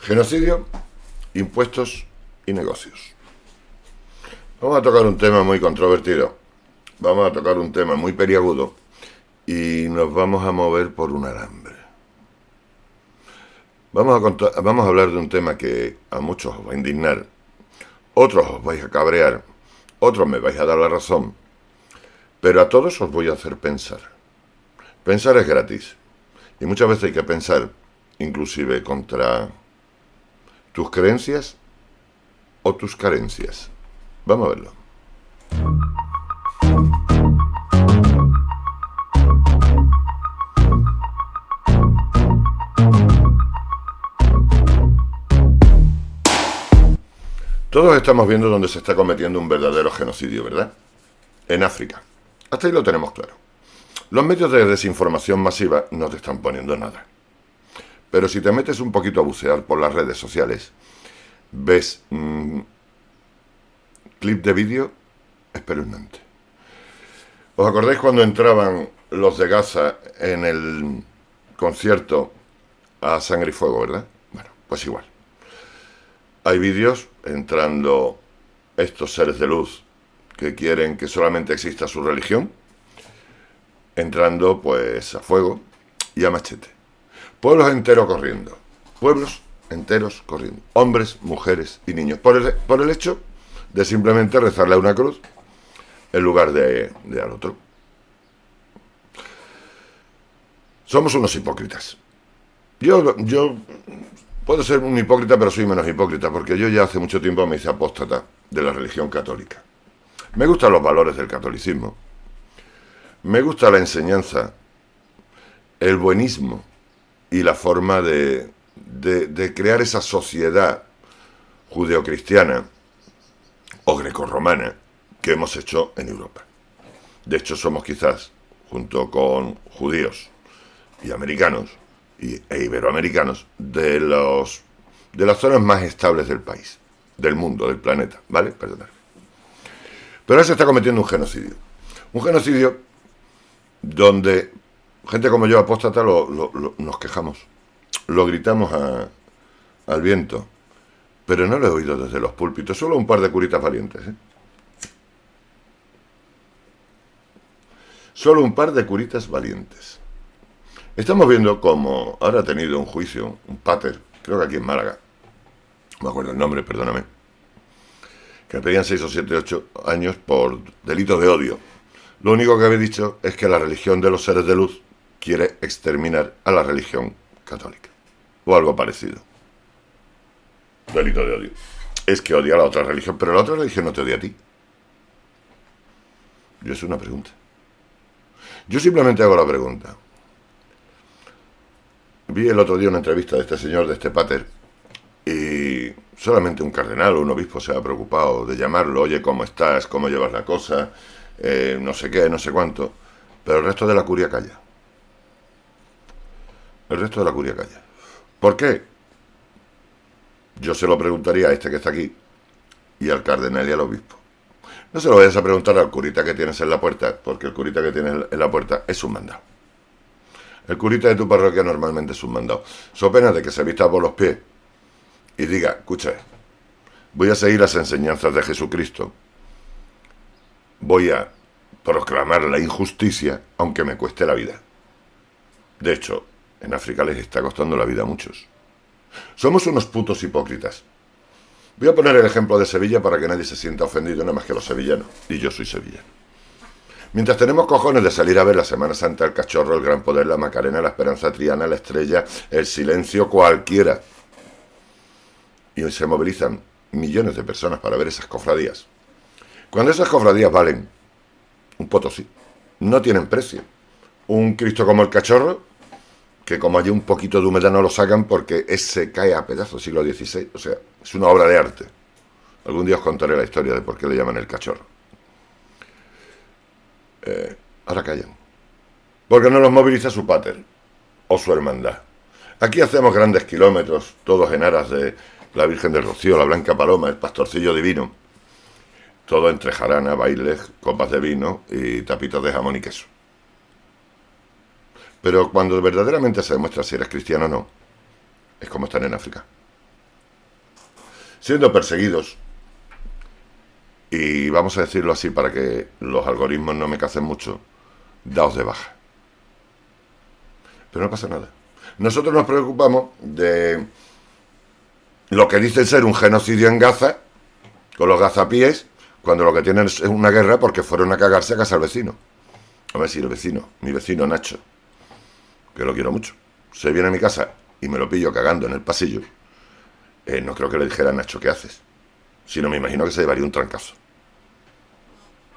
Genocidio, impuestos y negocios. Vamos a tocar un tema muy controvertido. Vamos a tocar un tema muy peliagudo y nos vamos a mover por un alambre. Vamos a hablar de un tema que a muchos os va a indignar, otros os vais a cabrear, otros me vais a dar la razón, pero a todos os voy a hacer pensar. Pensar es gratis y muchas veces hay que pensar inclusive contra tus creencias o tus carencias. Vamos a verlo. Todos estamos viendo donde se está cometiendo un verdadero genocidio, ¿verdad? En África. Hasta ahí lo tenemos claro. Los medios de desinformación masiva no te están poniendo nada. Pero si te metes un poquito a bucear por las redes sociales, ves clip de vídeo espeluznante. ¿Os acordáis cuando entraban los de Gaza en el concierto a Sangre y Fuego, verdad? Bueno, pues igual. Hay vídeos entrando estos seres de luz que quieren que solamente exista su religión, entrando pues a fuego y a machete. Pueblos enteros corriendo. Pueblos enteros corriendo. Hombres, mujeres y niños. Por el hecho de simplemente rezarle a una cruz en lugar de al otro. Somos unos hipócritas. Yo puedo ser un hipócrita, pero soy menos hipócrita, porque yo ya hace mucho tiempo me hice apóstata de la religión católica. Me gustan los valores del catolicismo. Me gusta la enseñanza, el buenismo y la forma de crear esa sociedad judeocristiana o grecorromana que hemos hecho en Europa. De hecho, somos quizás, junto con judíos y americanos e iberoamericanos, de las zonas más estables del país, del mundo, del planeta, ¿vale? Perdonad. Pero ahora se está cometiendo un genocidio. Un genocidio donde gente como yo, apóstata, nos quejamos. Lo gritamos al viento. Pero no lo he oído desde los púlpitos. Solo un par de curitas valientes, ¿eh? Solo un par de curitas valientes. Estamos viendo cómo ahora ha tenido un juicio, un pater, creo que aquí en Málaga, no me acuerdo el nombre, perdóname, que le pedían 6 o 7, 8 años por delitos de odio. Lo único que había dicho es que la religión de los seres de luz quiere exterminar a la religión católica, o algo parecido. Delito de odio. Es que odia a la otra religión, pero la otra religión no te odia a ti. Yo es una pregunta. Yo simplemente hago la pregunta. Vi el otro día una entrevista de este señor, de este pater, y solamente un cardenal o un obispo se ha preocupado de llamarlo, oye, ¿cómo estás? ¿Cómo llevas la cosa? No sé qué, no sé cuánto. Pero el resto de la curia calla. El resto de la curia calla. ¿Por qué? Yo se lo preguntaría a este que está aquí y al cardenal y al obispo. No se lo vayas a preguntar al curita que tienes en la puerta, porque el curita que tienes en la puerta es un mandado. El curita de tu parroquia normalmente es un mandado. So pena de que se vista por los pies y diga, escucha, voy a seguir las enseñanzas de Jesucristo. Voy a proclamar la injusticia, aunque me cueste la vida. De hecho, en África les está costando la vida a muchos. Somos unos putos hipócritas. Voy a poner el ejemplo de Sevilla para que nadie se sienta ofendido, nada más que los sevillanos. Y yo soy sevillano. Mientras tenemos cojones de salir a ver la Semana Santa, el Cachorro, el Gran Poder, la Macarena, la Esperanza Triana, la Estrella, el Silencio, cualquiera. Y se movilizan millones de personas para ver esas cofradías. Cuando esas cofradías valen un potosí, no tienen precio. Un Cristo como el Cachorro, que como hay un poquito de humedad no lo sacan porque ese cae a pedazos, siglo XVI. O sea, es una obra de arte. Algún día os contaré la historia de por qué le llaman el Cachorro. Ahora callan. Porque no los moviliza su pater o su hermandad. Aquí hacemos grandes kilómetros, todos en aras de la Virgen del Rocío, la Blanca Paloma, el Pastorcillo Divino. Todo entre jarana, bailes, copas de vino y tapitos de jamón y queso. Pero cuando verdaderamente se demuestra si eres cristiano o no, es como están en África. siendo perseguidos, y vamos a decirlo así para que los algoritmos no me cacen mucho, daos de baja. Pero no pasa nada. Nosotros nos preocupamos de lo que dicen ser un genocidio en Gaza, con los gazapíes, cuando lo que tienen es una guerra porque fueron a cagarse a casa al vecino. A ver si el vecino, mi vecino Nacho, que lo quiero mucho, se viene a mi casa y me lo pillo cagando en el pasillo, no creo que le dijera a Nacho, ¿qué haces? Sino me imagino que se llevaría un trancazo.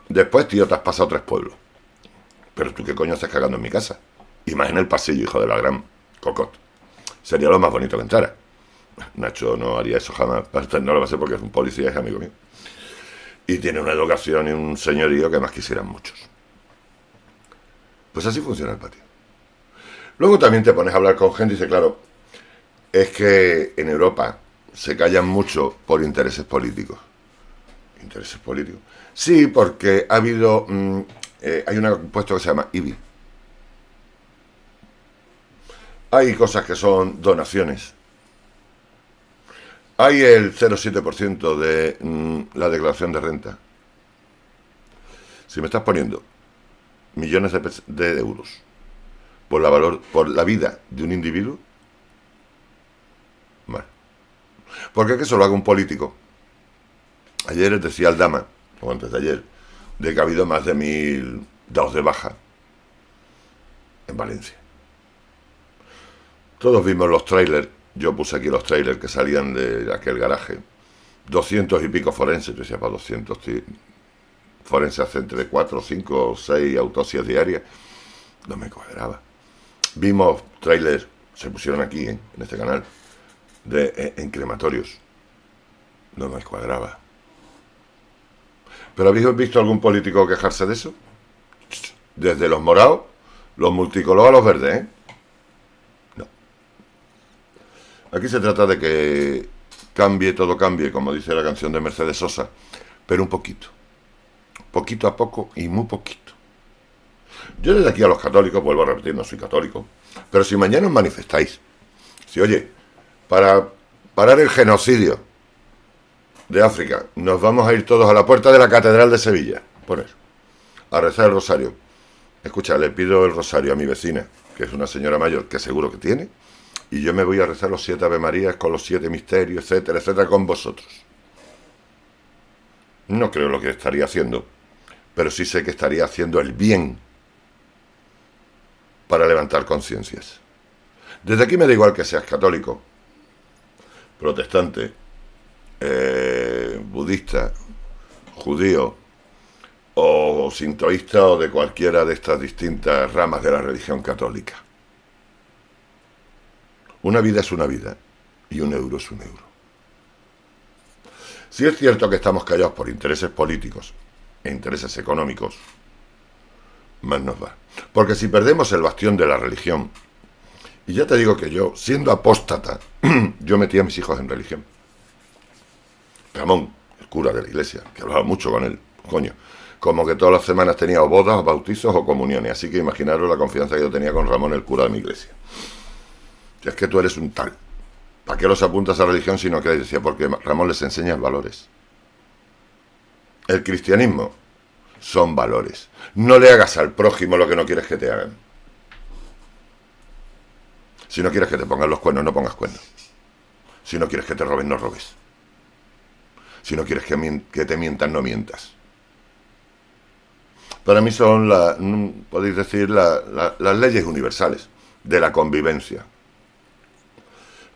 Después, tío, te has pasado 3 pueblos. Pero tú, ¿qué coño haces cagando en mi casa? Y más en el pasillo, hijo de la gran cocot. Sería lo más bonito que entrara. Nacho no haría eso jamás. No lo va a hacer porque es un policía, es amigo mío. Y tiene una educación y un señorío que más quisieran muchos. Pues así funciona el patio. Luego también te pones a hablar con gente y dices, claro, es que en Europa se callan mucho por intereses políticos. ¿Intereses políticos? Sí, porque ha habido... hay un impuesto que se llama IBI. Hay cosas que son donaciones. Hay el 0,7% de la declaración de renta. Si me estás poniendo millones de euros por la vida de un individuo, mal. Porque es que eso lo haga un político. Ayer les decía al Dama, o antes de ayer, de que ha habido más de 1000 dados de baja en Valencia. Todos vimos los trailers, yo puse aquí los trailers que salían de aquel garaje, 200 y pico forenses, yo decía, para 200 forenses hace entre 4, 5 o 6 autopsias diarias, no me cuadraba. Vimos trailers, se pusieron aquí, en este canal, en crematorios, no me cuadraba. ¿Pero habéis visto algún político quejarse de eso? Desde los morados, los multicolor a los verdes, ¿eh? No. Aquí se trata de que cambie, todo cambie, como dice la canción de Mercedes Sosa, pero un poquito. Poquito a poco y muy poquito. Yo desde aquí a los católicos, vuelvo a repetir, no soy católico, pero si mañana os manifestáis, si oye, para parar el genocidio de África, nos vamos a ir todos a la puerta de la Catedral de Sevilla, poner, a rezar el rosario. Escucha, le pido el rosario a mi vecina, que es una señora mayor, que seguro que tiene, y yo me voy a rezar los 7 Ave Marías con los 7 misterios, etcétera, etcétera, con vosotros. No creo lo que estaría haciendo, pero sí sé que estaría haciendo el bien para levantar conciencias. Desde aquí me da igual que seas católico, protestante, budista, judío o sintoísta o de cualquiera de estas distintas ramas de la religión católica. Una vida es una vida y un euro es un euro. Si es cierto que estamos callados por intereses políticos e intereses económicos, más nos va. Porque si perdemos el bastión de la religión, y ya te digo que yo, siendo apóstata, yo metí a mis hijos en religión. Ramón, el cura de la iglesia, que hablaba mucho con él, coño, como que todas las semanas tenía o bodas, o bautizos o comuniones, así que imaginaros la confianza que yo tenía con Ramón, el cura de mi iglesia. Si es que tú eres un tal, ¿para qué los apuntas a religión si no quieres? Decía, porque Ramón les enseña valores. El cristianismo son valores. No le hagas al prójimo lo que no quieres que te hagan. Si no quieres que te pongan los cuernos, no pongas cuernos. Si no quieres que te roben, no robes. Si no quieres que te mientan, no mientas. Para mí son, podéis decir, las leyes universales de la convivencia.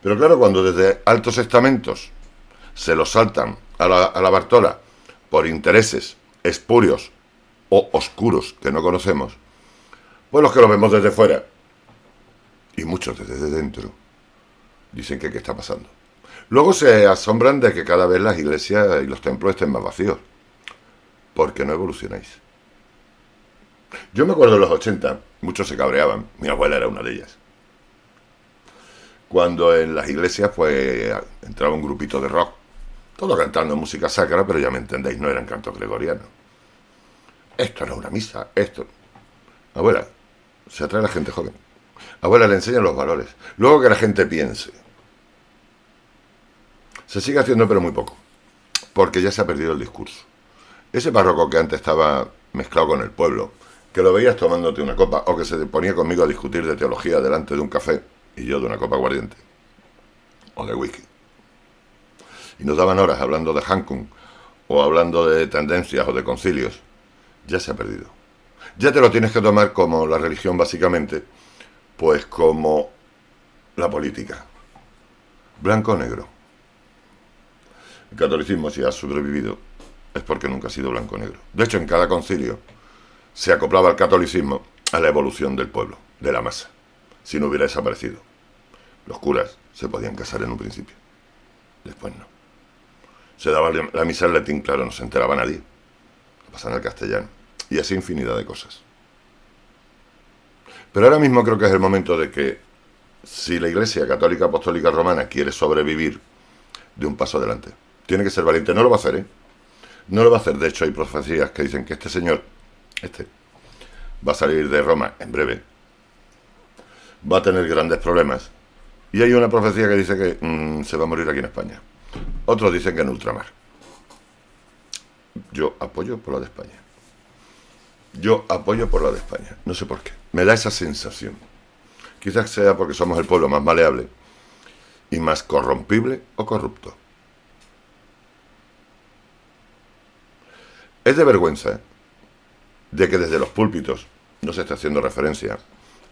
Pero claro, cuando desde altos estamentos se los saltan a la Bartola por intereses espurios o oscuros que no conocemos, pues los que lo vemos desde fuera, y muchos desde dentro, dicen que qué está pasando. Luego se asombran de que cada vez las iglesias y los templos estén más vacíos, porque no evolucionáis. Yo me acuerdo en los 80, muchos se cabreaban, mi abuela era una de ellas, cuando en las iglesias pues entraba un grupito de rock, todo cantando música sacra, pero ya me entendéis, no eran cantos gregorianos. Esto no es una misa, esto... Abuela, se atrae a la gente joven. Abuela, le enseñan los valores. Luego que la gente piense. Se sigue haciendo, pero muy poco, porque ya se ha perdido el discurso. Ese párroco que antes estaba mezclado con el pueblo, que lo veías tomándote una copa, o que se ponía conmigo a discutir de teología delante de un café, y yo de una copa aguardiente, o de whisky. Y nos daban horas hablando de Hankung, o hablando de tendencias o de concilios. Ya se ha perdido. Ya te lo tienes que tomar como la religión, básicamente, pues como la política. Blanco o negro. El catolicismo, si ha sobrevivido, es porque nunca ha sido blanco o negro. De hecho, en cada concilio se acoplaba el catolicismo a la evolución del pueblo, de la masa. Si no hubiera desaparecido. Los curas se podían casar en un principio. Después no. Se daba la misa en latín, claro, no se enteraba nadie. Lo pasan al castellano. Y así infinidad de cosas. Pero ahora mismo creo que es el momento de que, si la Iglesia Católica Apostólica Romana quiere sobrevivir, de un paso adelante. Tiene que ser valiente. No lo va a hacer, ¿eh? No lo va a hacer. De hecho, hay profecías que dicen que este señor, va a salir de Roma en breve. Va a tener grandes problemas. Y hay una profecía que dice que se va a morir aquí en España. Otros dicen que en ultramar. Yo apoyo por la de España. Yo apoyo por la de España. No sé por qué. Me da esa sensación. Quizás sea porque somos el pueblo más maleable y más corrompible o corrupto. Es de vergüenza de que desde los púlpitos no se esté haciendo referencia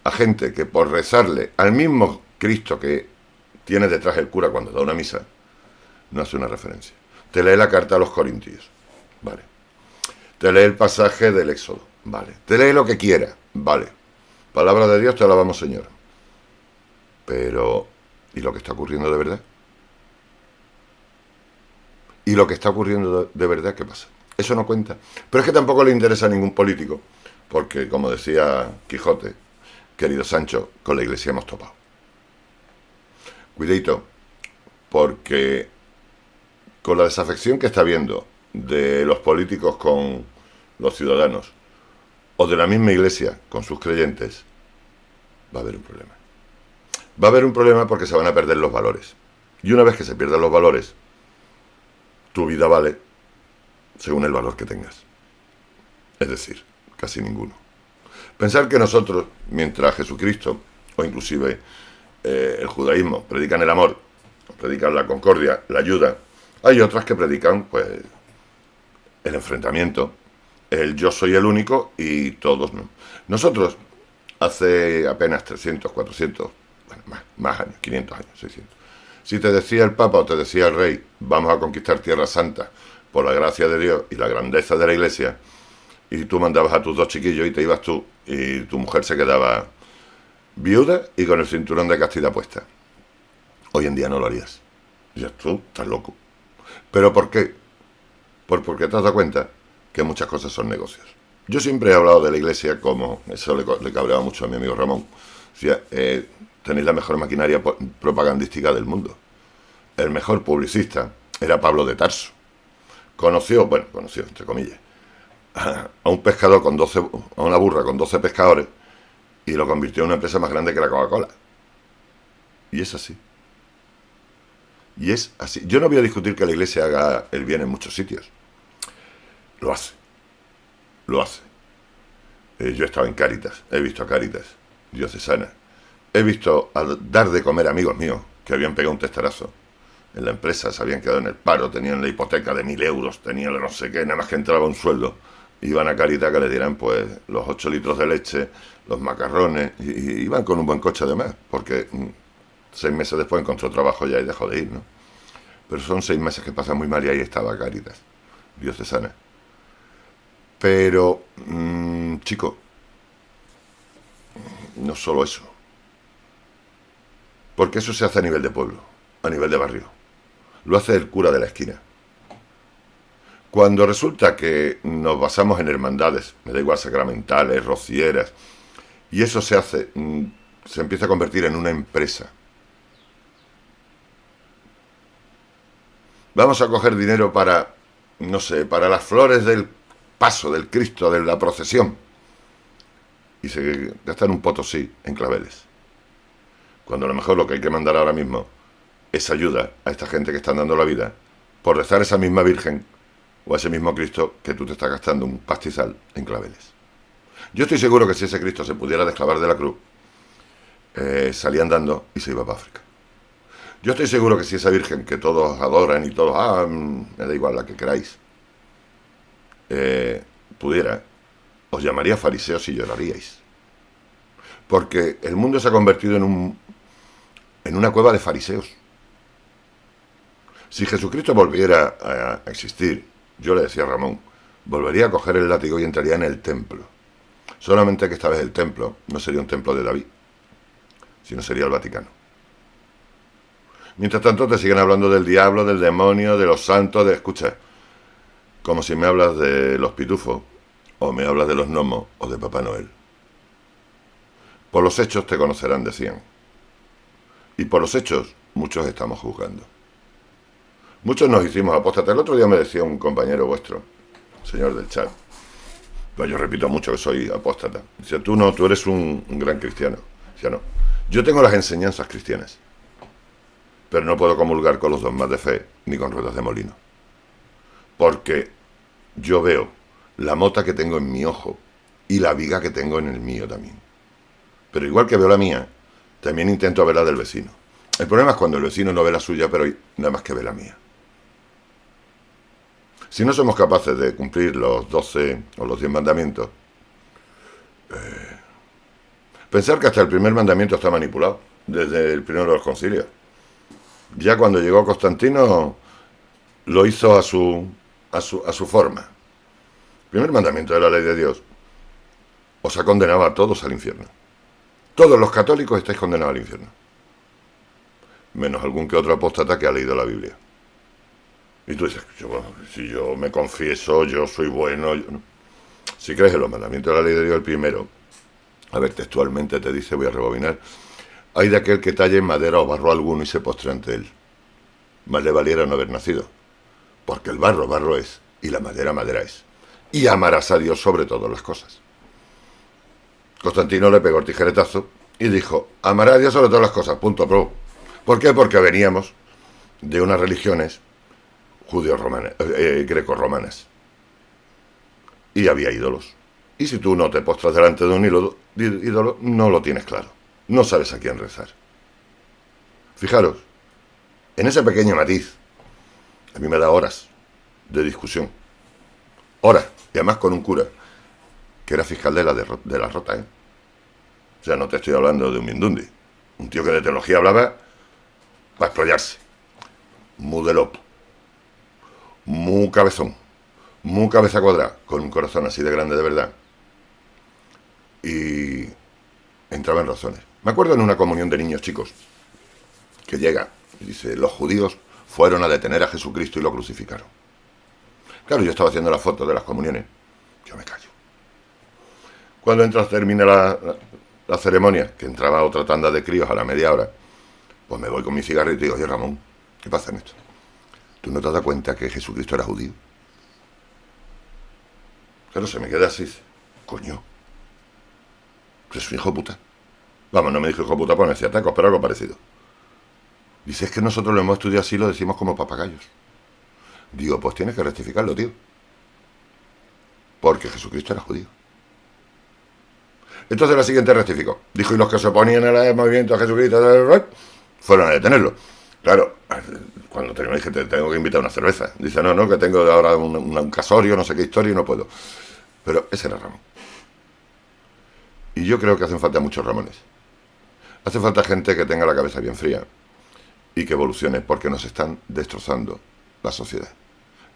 a gente que por rezarle al mismo Cristo que tiene detrás el cura cuando da una misa, no hace una referencia. Te lee la carta a los Corintios, vale. Te lee el pasaje del Éxodo, vale. Te lee lo que quiera, vale. Palabra de Dios, te alabamos, Señor. Pero, ¿y lo que está ocurriendo de verdad? ¿Y lo que está ocurriendo de verdad qué pasa? Eso no cuenta. Pero es que tampoco le interesa a ningún político, porque, como decía Quijote, querido Sancho, con la Iglesia hemos topado. Cuidadito, porque con la desafección que está habiendo de los políticos con los ciudadanos, o de la misma Iglesia con sus creyentes, va a haber un problema. Va a haber un problema porque se van a perder los valores. Y una vez que se pierdan los valores, tu vida vale según el valor que tengas. Es decir, casi ninguno. Pensar que nosotros, mientras Jesucristo, o inclusive el judaísmo, predican el amor, predican la concordia, la ayuda, hay otras que predican, pues, el enfrentamiento, el yo soy el único y todos no. Nosotros, hace apenas 300, 400, bueno, más años, 500 años, 600. Si te decía el Papa o te decía el Rey, vamos a conquistar Tierra Santa por la gracia de Dios y la grandeza de la Iglesia, y tú mandabas a tus dos chiquillos y te ibas tú, y tu mujer se quedaba viuda y con el cinturón de castidad puesta. Hoy en día no lo harías. Y dices, tú estás loco. ¿Pero por qué? Porque te has dado cuenta que muchas cosas son negocios. Yo siempre he hablado de la Iglesia como, eso le cabreaba mucho a mi amigo Ramón, decía, tenéis la mejor maquinaria propagandística del mundo. El mejor publicista era Pablo de Tarso. Conoció, entre comillas, a un pescador con 12, a una burra con 12 pescadores y lo convirtió en una empresa más grande que la Coca-Cola. Y es así. Y es así. Yo no voy a discutir que la Iglesia haga el bien en muchos sitios. Lo hace. Lo hace. Yo he estado en Cáritas, he visto a Cáritas diocesana. He visto dar de comer a amigos míos que habían pegado un testarazo en la empresa, se habían quedado en el paro, tenían la hipoteca de 1.000 euros, tenían no sé qué, nada más que entraba un sueldo. Iban a Cáritas que le dieran pues los 8 litros de leche, los macarrones, y iban con un buen coche además, porque 6 meses después encontró trabajo ya y dejó de ir, ¿no? Pero son 6 meses que pasan muy mal y ahí estaba Cáritas diocesana. Pero, chico, no solo eso. Porque eso se hace a nivel de pueblo, a nivel de barrio. Lo hace el cura de la esquina. Cuando resulta que nos basamos en hermandades, me da igual, sacramentales, rocieras, y eso se hace, se empieza a convertir en una empresa. Vamos a coger dinero para, no sé, para las flores del paso del Cristo, de la procesión. Y se gastan un Potosí en claveles. Cuando a lo mejor lo que hay que mandar ahora mismo esa ayuda a esta gente que están dando la vida por rezar a esa misma Virgen o a ese mismo Cristo que tú te estás gastando un pastizal en claveles. Yo estoy seguro que si ese Cristo se pudiera desclavar de la cruz, salía andando y se iba para África. Yo estoy seguro que si esa Virgen que todos adoran y todos, me da igual la que queráis, pudiera, os llamaría fariseos y lloraríais. Porque el mundo se ha convertido en una cueva de fariseos. Si Jesucristo volviera a existir, yo le decía a Ramón, volvería a coger el látigo y entraría en el templo. Solamente que esta vez el templo no sería un templo de David, sino sería el Vaticano. Mientras tanto te siguen hablando del diablo, del demonio, de los santos, escucha, como si me hablas de los pitufos, o me hablas de los gnomos, o de Papá Noel. Por los hechos te conocerán, decían. Y por los hechos, muchos estamos juzgando. Muchos nos hicimos apóstatas. El otro día me decía un compañero vuestro, señor del chat, pues yo repito mucho que soy apóstata. Dice, tú no, tú eres un gran cristiano. Dice, no, yo tengo las enseñanzas cristianas, pero no puedo comulgar con los dogmas de fe ni con ruedas de molino. Porque yo veo la mota que tengo en mi ojo y la viga que tengo en el mío también. Pero igual que veo la mía, también intento ver la del vecino. El problema es cuando el vecino no ve la suya, pero nada más que ve la mía. Si no somos capaces de cumplir los 12 o los 10 mandamientos, pensar que hasta el primer mandamiento está manipulado, desde el primero de los concilios. Ya cuando llegó Constantino, lo hizo a su forma. El primer mandamiento de la ley de Dios os ha condenado a todos al infierno. Todos los católicos estáis condenados al infierno. Menos algún que otro apóstata que ha leído la Biblia. Y tú dices, si yo me confieso, yo soy bueno. No. Si crees en los mandamientos de la ley de Dios, el primero, a ver, textualmente te dice, voy a rebobinar, hay de aquel que talle en madera o barro alguno y se postre ante él. Más le valiera no haber nacido. Porque el barro, barro es, y la madera, madera es. Y amarás a Dios sobre todas las cosas. Constantino le pegó el tijeretazo y dijo, amarás a Dios sobre todas las cosas, punto, pro. ¿Por qué? Porque veníamos de unas religiones judío-romanas, greco-romanas. Y había ídolos. Y si tú no te postras delante de un ídolo, no lo tienes claro. No sabes a quién rezar. Fijaros, en ese pequeño matiz, a mí me da horas de discusión. Horas. Y además con un cura, que era fiscal de la Rota, ¿eh? O sea, no te estoy hablando de un mindundi. Un tío que de teología hablaba para explayarse. Muy de lopo. Muy cabezón. Muy cabeza cuadrada. Con un corazón así de grande de verdad. Y entraba en razones. Me acuerdo en una comunión de niños chicos, que llega y dice, los judíos fueron a detener a Jesucristo y lo crucificaron. Claro, yo estaba haciendo la foto de las comuniones. Yo me callo. Cuando termina la ceremonia, que entraba otra tanda de críos a la media hora, pues me voy con mi cigarrito y digo, oye Ramón, ¿qué pasa en esto? ¿Tú no te has dado cuenta que Jesucristo era judío? Claro, se me queda así. Coño. Es un hijo puta. Vamos, no me dijo hijo puta, pues me decía tacos, pero algo parecido. Dice, es que nosotros lo hemos estudiado así, lo decimos como papagayos. Digo, pues tienes que rectificarlo, tío. Porque Jesucristo era judío. Entonces la siguiente rectificó. Dijo, y los que se oponían al movimiento a Jesucristo fueron a detenerlo. Claro, cuando terminé dije, te tengo que invitar a una cerveza. Dice, no, que tengo ahora un casorio, no sé qué historia y no puedo. Pero ese era Ramón. Y yo creo que hacen falta muchos Ramones. Hace falta gente que tenga la cabeza bien fría y que evolucione, porque nos están destrozando la sociedad,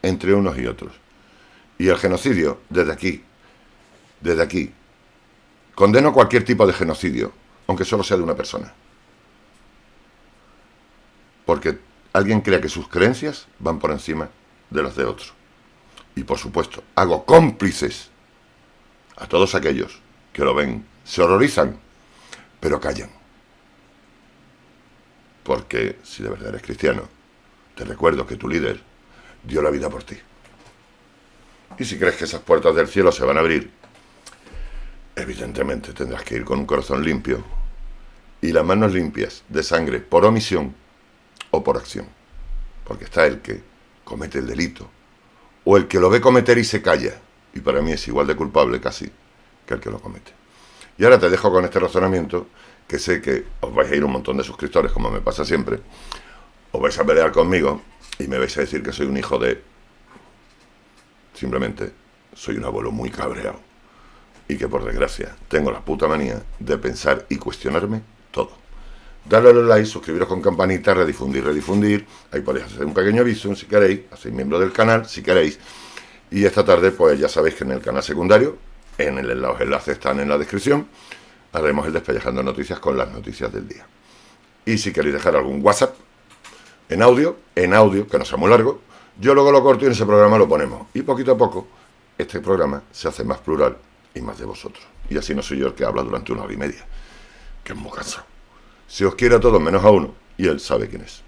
entre unos y otros. Y el genocidio, desde aquí, condeno cualquier tipo de genocidio, aunque solo sea de una persona. Porque alguien crea que sus creencias van por encima de las de otros. Y por supuesto, hago cómplices a todos aquellos que lo ven, se horrorizan, pero callan. Porque si de verdad eres cristiano, te recuerdo que tu líder dio la vida por ti. Y si crees que esas puertas del cielo se van a abrir, evidentemente tendrás que ir con un corazón limpio y las manos limpias de sangre por omisión o por acción. Porque está el que comete el delito, o el que lo ve cometer y se calla, y para mí es igual de culpable casi que el que lo comete. Y ahora te dejo con este razonamiento, que sé que os vais a ir un montón de suscriptores, como me pasa siempre, os vais a pelear conmigo y me vais a decir que soy un hijo de... Simplemente soy un abuelo muy cabreado y que por desgracia tengo la puta manía de pensar y cuestionarme todo. Dadle a los likes, suscribiros con campanita, redifundir, ahí podéis hacer un pequeño aviso si queréis, hacéis miembro del canal si queréis, y esta tarde pues ya sabéis que en el canal secundario, los enlaces están en la descripción, haremos el Despellejando Noticias con las noticias del día. Y si queréis dejar algún WhatsApp en audio, que no sea muy largo, yo luego lo corto y en ese programa lo ponemos. Y poquito a poco, este programa se hace más plural y más de vosotros. Y así no soy yo el que habla durante 1 hora y media, que es muy cansado. Si os quiere a todos menos a uno, y él sabe quién es.